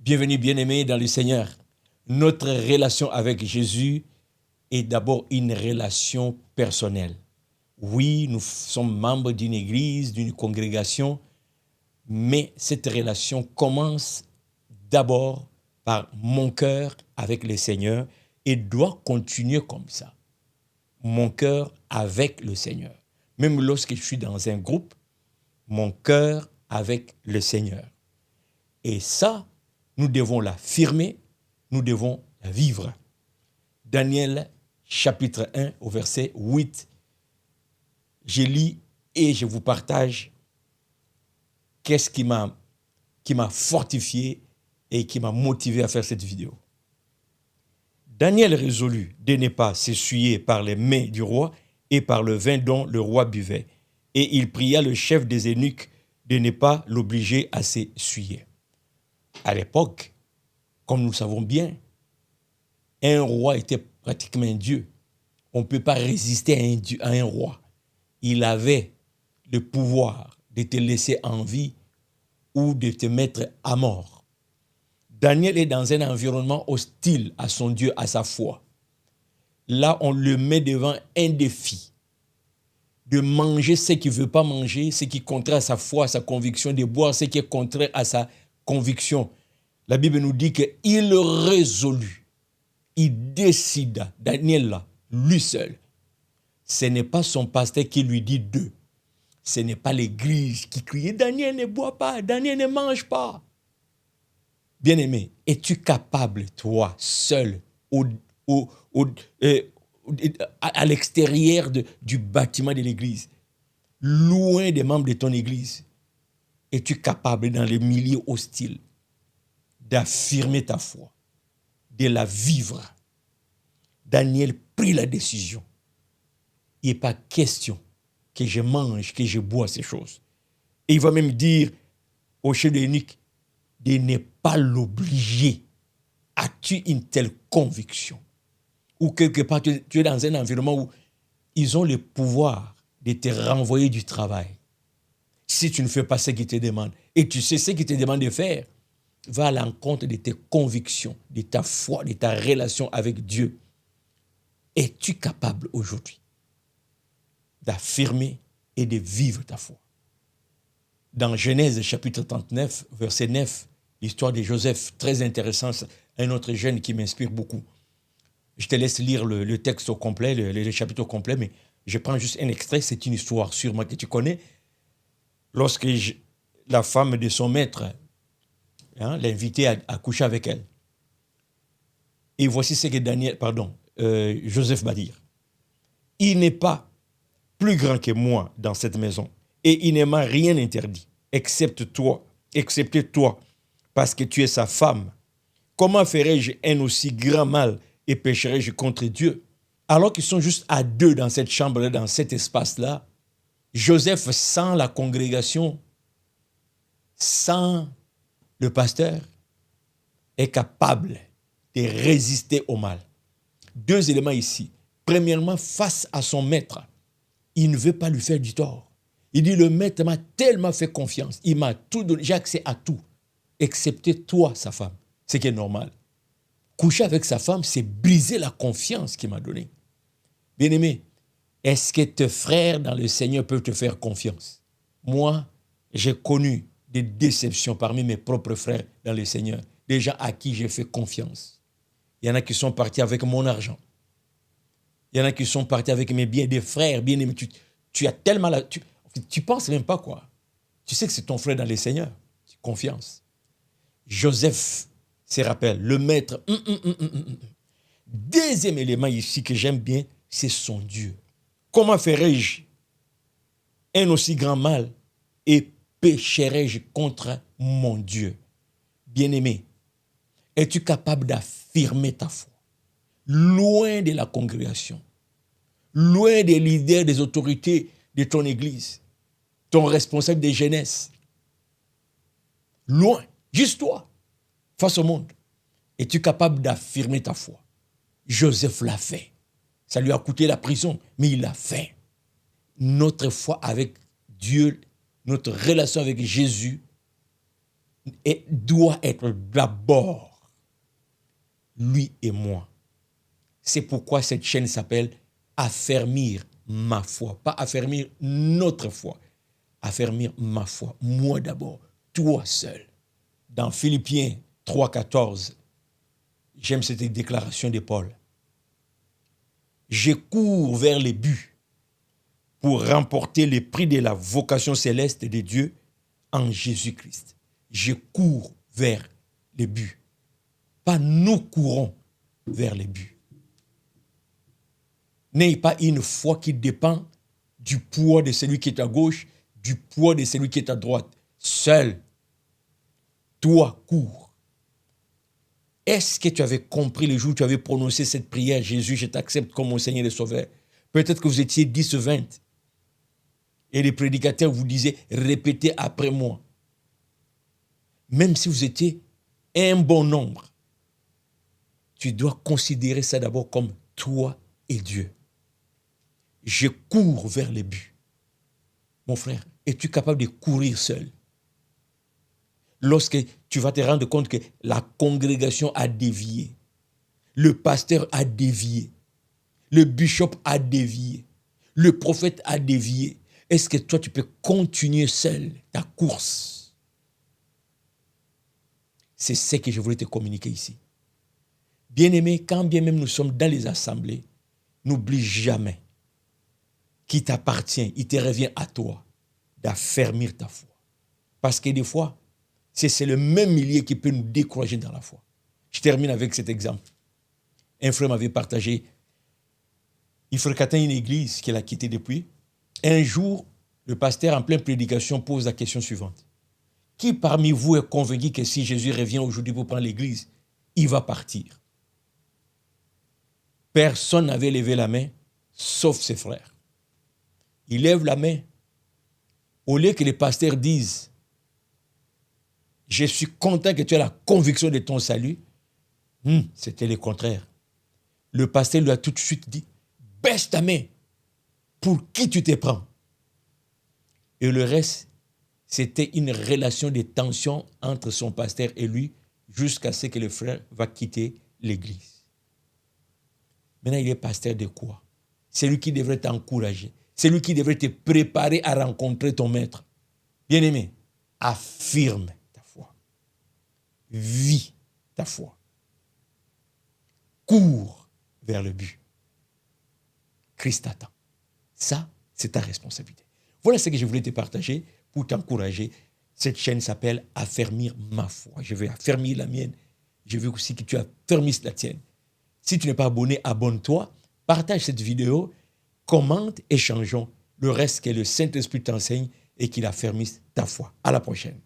Bienvenue, bien-aimés dans le Seigneur. Notre relation avec Jésus est d'abord une relation personnelle. Oui, nous sommes membres d'une église, d'une congrégation, mais cette relation commence d'abord par mon cœur avec le Seigneur et doit continuer comme ça. Mon cœur avec le Seigneur. Même lorsque je suis dans un groupe, mon cœur avec le Seigneur. Et ça, nous devons l'affirmer, nous devons la vivre. Daniel, chapitre 1, au verset 8, je lis et je vous partage qu'est-ce qui m'a fortifié et qui m'a motivé à faire cette vidéo. Daniel résolut de ne pas s'essuyer par les mains du roi et par le vin dont le roi buvait. Et il pria le chef des eunuques de ne pas l'obliger à s'essuyer. À l'époque, comme nous savons bien, un roi était pratiquement un dieu. On ne peut pas résister à un roi. Il avait le pouvoir de te laisser en vie ou de te mettre à mort. Daniel est dans un environnement hostile à son Dieu, à sa foi. Là, on le met devant un défi de manger ce qu'il ne veut pas manger, ce qui est contraire à sa foi, à sa conviction, de boire ce qui est contraire à sa conviction. La Bible nous dit qu'il résolut, il décida, Daniel là, lui seul. Ce n'est pas son pasteur qui lui dit d'eux. Ce n'est pas l'église qui crie « Daniel ne boit pas, Daniel ne mange pas ». Bien-aimé, es-tu capable, toi, seul, à l'extérieur du bâtiment de l'église, loin des membres de ton église, es-tu capable, dans les milieux hostiles, d'affirmer ta foi, de la vivre? Daniel prit la décision. Il n'est pas question que je mange, que je bois ces choses. Et il va même dire au chef de l'eunuque de ne pas l'obliger. As-tu une telle conviction? Ou quelque part, tu es dans un environnement où ils ont le pouvoir de te renvoyer du travail. Si tu ne fais pas ce qu'ils te demandent, et tu sais ce qu'ils te demandent de faire, va à l'encontre de tes convictions, de ta foi, de ta relation avec Dieu. Es-tu capable aujourd'hui d'affirmer et de vivre ta foi? Dans Genèse chapitre 39, verset 9, l'histoire de Joseph, très intéressante, un autre jeune qui m'inspire beaucoup. Je te laisse lire le texte au complet, le chapitre au complet, mais je prends juste un extrait, c'est une histoire sûrement que tu connais. Lorsque la femme de son maître l'invitait à coucher avec elle. Et voici ce que Joseph va dire. Il n'est pas plus grand que moi dans cette maison, et il ne m'a rien interdit, excepté toi, parce que tu es sa femme. Comment ferais-je un aussi grand mal et pécherais-je contre Dieu? Alors qu'ils sont juste à deux dans cette chambre-là, dans cet espace-là, Joseph, sans la congrégation, sans le pasteur, est capable de résister au mal. Deux éléments ici. Premièrement, face à son maître, il ne veut pas lui faire du tort. Il dit, le maître m'a tellement fait confiance, il m'a tout donné, j'ai accès à tout, excepté toi, sa femme. Ce qui est normal. Coucher avec sa femme, c'est briser la confiance qu'il m'a donnée. Bien-aimé, est-ce que tes frères dans le Seigneur peuvent te faire confiance? Moi, j'ai connu des déceptions parmi mes propres frères dans le Seigneur, des gens à qui j'ai fait confiance. Il y en a qui sont partis avec mon argent. Il y en a qui sont partis avec mes biens, des frères bien-aimés. Tu as tellement... Tu penses même pas quoi. Tu sais que c'est ton frère dans le Seigneur. Confiance. Joseph se rappelle, le maître. Deuxième élément ici que j'aime bien, c'est son Dieu. Comment ferais-je un aussi grand mal et pécherais-je contre mon Dieu? Bien-aimé, es-tu capable d'affirmer ta foi? Loin de la congrégation, loin des leaders, des autorités de ton église, ton responsable de jeunesse, loin, juste toi, face au monde. Es-tu capable d'affirmer ta foi? Joseph l'a fait. Ça lui a coûté la prison, mais il l'a fait. Notre foi avec Dieu, notre relation avec Jésus et doit être d'abord lui et moi. C'est pourquoi cette chaîne s'appelle affermir ma foi, pas affermir notre foi, affermir ma foi, moi d'abord, toi seul. Dans Philippiens 3,14, j'aime cette déclaration de Paul. Je cours vers les buts pour remporter le prix de la vocation céleste de Dieu en Jésus-Christ. Je cours vers les buts. Pas nous courons vers les buts. N'ayez pas une foi qui dépend du poids de celui qui est à gauche, du poids de celui qui est à droite. Seul, toi, cours. Est-ce que tu avais compris le jour où tu avais prononcé cette prière, Jésus, je t'accepte comme mon Seigneur et Sauveur? Peut-être que vous étiez 10 ou 20. Et les prédicateurs vous disaient, répétez après moi. Même si vous étiez un bon nombre, tu dois considérer ça d'abord comme toi et Dieu. Je cours vers les buts. Mon frère, es-tu capable de courir seul? Lorsque tu vas te rendre compte que la congrégation a dévié, le pasteur a dévié, le bishop a dévié, le prophète a dévié, est-ce que toi tu peux continuer seul ta course? C'est ce que je voulais te communiquer ici. Bien-aimé, quand bien même nous sommes dans les assemblées, n'oublie jamais qu'il t'appartient, il te revient à toi d'affermir ta foi. Parce que des fois, c'est le même milieu qui peut nous décourager dans la foi. Je termine avec cet exemple. Un frère m'avait partagé, il fréquentait une église qu'il a quittée depuis. Un jour, le pasteur en pleine prédication pose la question suivante. Qui parmi vous est convaincu que si Jésus revient aujourd'hui pour prendre l'église, il va partir? Personne n'avait levé la main, sauf ses frères. Il lève la main. Au lieu que les pasteurs disent « Je suis content que tu aies la conviction de ton salut », c'était le contraire. Le pasteur lui a tout de suite dit « Baisse ta main, pour qui tu te prends ?» Et le reste, c'était une relation de tension entre son pasteur et lui jusqu'à ce que le frère va quitter l'église. Maintenant, il est pasteur de quoi? C'est lui qui devrait t'encourager. C'est lui qui devrait te préparer à rencontrer ton maître. Bien-aimé, affirme ta foi. Vis ta foi. Cours vers le but. Christ t'attend. Ça, c'est ta responsabilité. Voilà ce que je voulais te partager pour t'encourager. Cette chaîne s'appelle « Affermir ma foi ». Je vais affermir la mienne. Je veux aussi que tu affermisses la tienne. Si tu n'es pas abonné, abonne-toi. Partage cette vidéo. Commente, échangeons. Le reste que le Saint-Esprit t'enseigne et qu'il affermisse ta foi. À la prochaine.